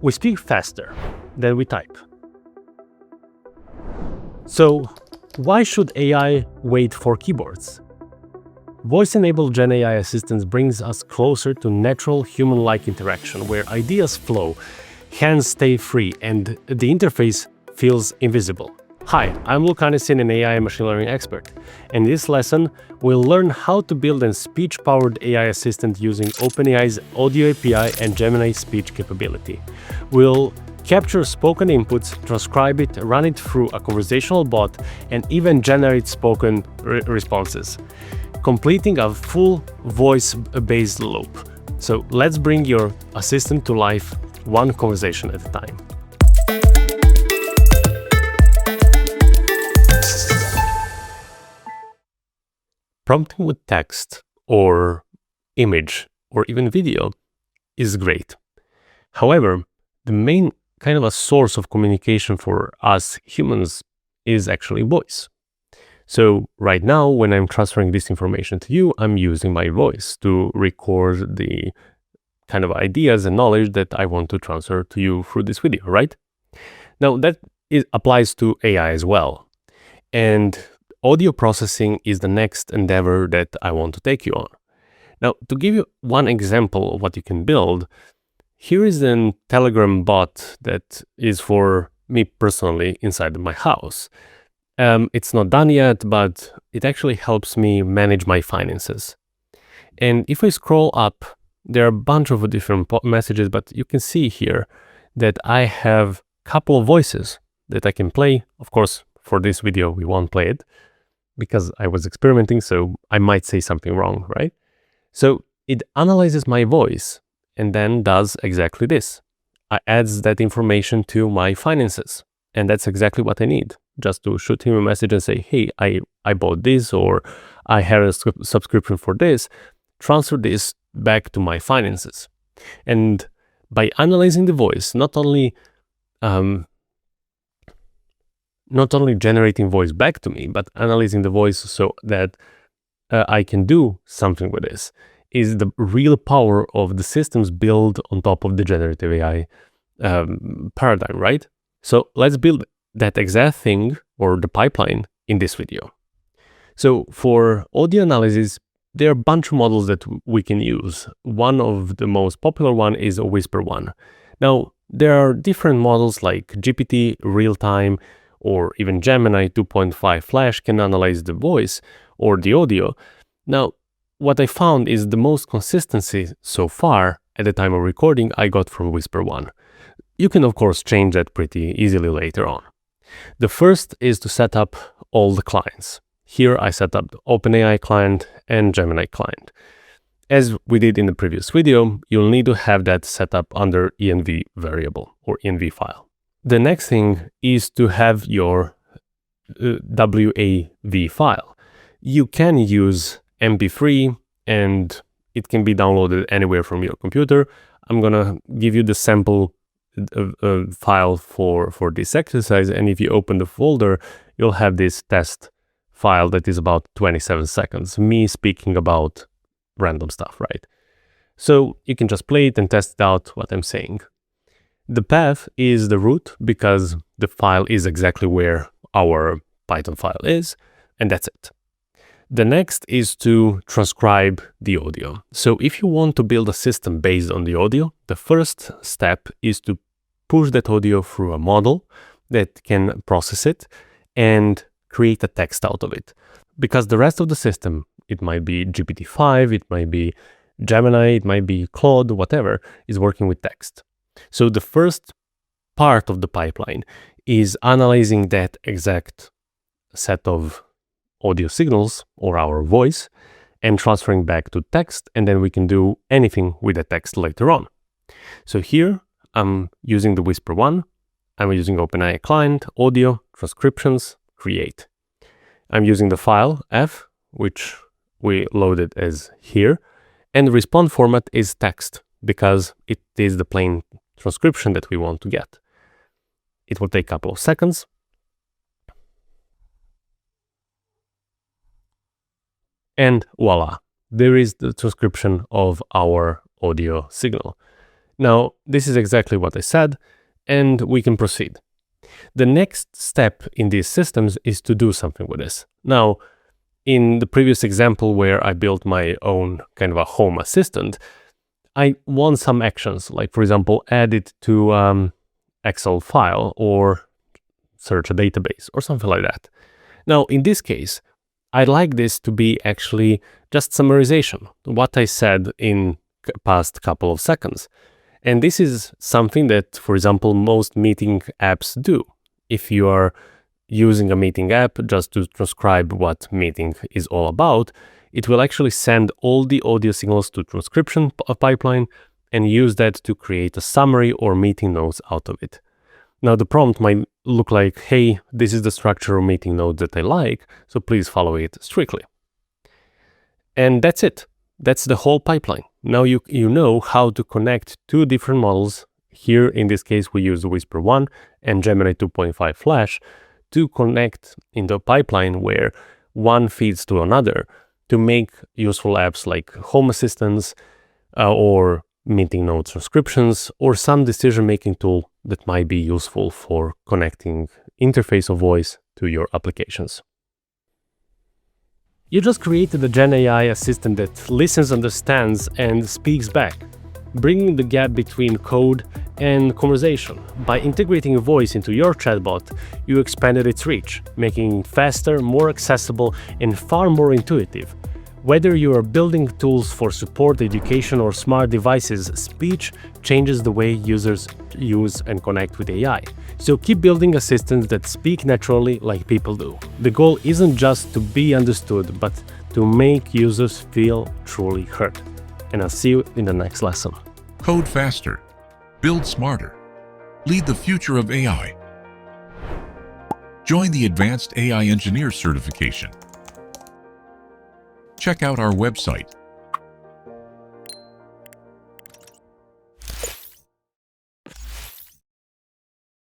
We speak faster than we type. So, why should AI wait for keyboards? Voice-enabled Gen AI assistants brings us closer to natural human-like interaction where ideas flow, hands stay free, and the interface feels invisible. Hi, I'm Luka Anicin, an AI and machine learning expert. In this lesson, we'll learn how to build a speech-powered AI assistant using OpenAI's Audio API and Gemini speech capability. We'll capture spoken inputs, transcribe it, run it through a conversational bot, and even generate spoken responses, completing a full voice-based loop. So let's bring your assistant to life one conversation at a time. Prompting with text or image or even video is great. However, the main kind of a source of communication for us humans is actually voice. So right now, when I'm transferring this information to you, I'm using my voice to record the kind of ideas and knowledge that I want to transfer to you through this video, right? Now that applies to AI as well. And audio processing is the next endeavor that I want to take you on. Now, to give you one example of what you can build, here is a Telegram bot that is for me personally inside my house. It's not done yet, but it actually helps me manage my finances. And if I scroll up, there are a bunch of different messages, but you can see here that I have a couple of voices that I can play. Of course, for this video, we won't play it because I was experimenting, so I might say something wrong, right? So it analyzes my voice and then does exactly this. I adds that information to my finances, and that's exactly what I need. Just to shoot him a message and say, hey, I bought this, or I had a subscription for this, transfer this back to my finances. And by analyzing the voice, not only generating voice back to me, but analyzing the voice so that I can do something with this, is the real power of the systems built on top of the generative AI paradigm, right? So let's build that exact thing or the pipeline in this video. So for audio analysis, there are a bunch of models that we can use. One of the most popular one is a Whisper one. Now, there are different models like GPT, Real-Time, or even Gemini 2.5 Flash can analyze the voice or the audio. Now, what I found is the most consistency so far at the time of recording I got from Whisper 1. You can of course change that pretty easily later on. The first is to set up all the clients. Here I set up the OpenAI client and Gemini client. As we did in the previous video, you'll need to have that set up under env variable or env file. The next thing is to have your WAV file. You can use MP3 and it can be downloaded anywhere from your computer. I'm gonna give you the sample file for this exercise, and if you open the folder, you'll have this test file that is about 27 seconds, me speaking about random stuff, right? So you can just play it and test out what I'm saying. The path is the root because the file is exactly where our Python file is, and that's it. The next is to transcribe the audio. So if you want to build a system based on the audio, the first step is to push that audio through a model that can process it and create a text out of it. Because the rest of the system, it might be GPT-5, it might be Gemini, it might be Claude, whatever, is working with text. So the first part of the pipeline is analyzing that exact set of audio signals or our voice and transferring back to text, and then we can do anything with the text later on. So here I'm using the Whisper one, I'm using OpenAI client, audio, transcriptions, create. I'm using the file F, which we loaded as here, and the response format is text because it is the plain transcription that we want to get. It will take a couple of seconds. And voila, there is the transcription of our audio signal. Now, this is exactly what I said, and we can proceed. The next step in these systems is to do something with this. Now, in the previous example where I built my own kind of a home assistant, I want some actions, like for example, add it to Excel file or search a database or something like that. Now, in this case, I'd like this to be actually just summarization, what I said in past couple of seconds. And this is something that, for example, most meeting apps do. If you are using a meeting app just to transcribe what meeting is all about, it will actually send all the audio signals to transcription pipeline and use that to create a summary or meeting notes out of it. Now, the prompt might look like, hey, this is the structure of meeting notes that I like, so please follow it strictly. And that's it. That's the whole pipeline. Now you know how to connect two different models. Here, in this case, we use Whisper 1 and Gemini 2.5 Flash to connect in the pipeline where one feeds to another to make useful apps like home assistants or meeting notes transcriptions or some decision-making tool that might be useful for connecting interface of voice to your applications. You just created a Gen AI assistant that listens, understands, and speaks back, bringing the gap between code and conversation. By integrating a voice into your chatbot, you expanded its reach, making it faster, more accessible, and far more intuitive. Whether you are building tools for support, education, or smart devices, speech changes the way users use and connect with AI. So keep building assistants that speak naturally like people do. The goal isn't just to be understood, but to make users feel truly heard. And I'll see you in the next lesson. Code faster. Build smarter. Lead the future of AI. Join the Advanced AI Engineer certification. Check out our website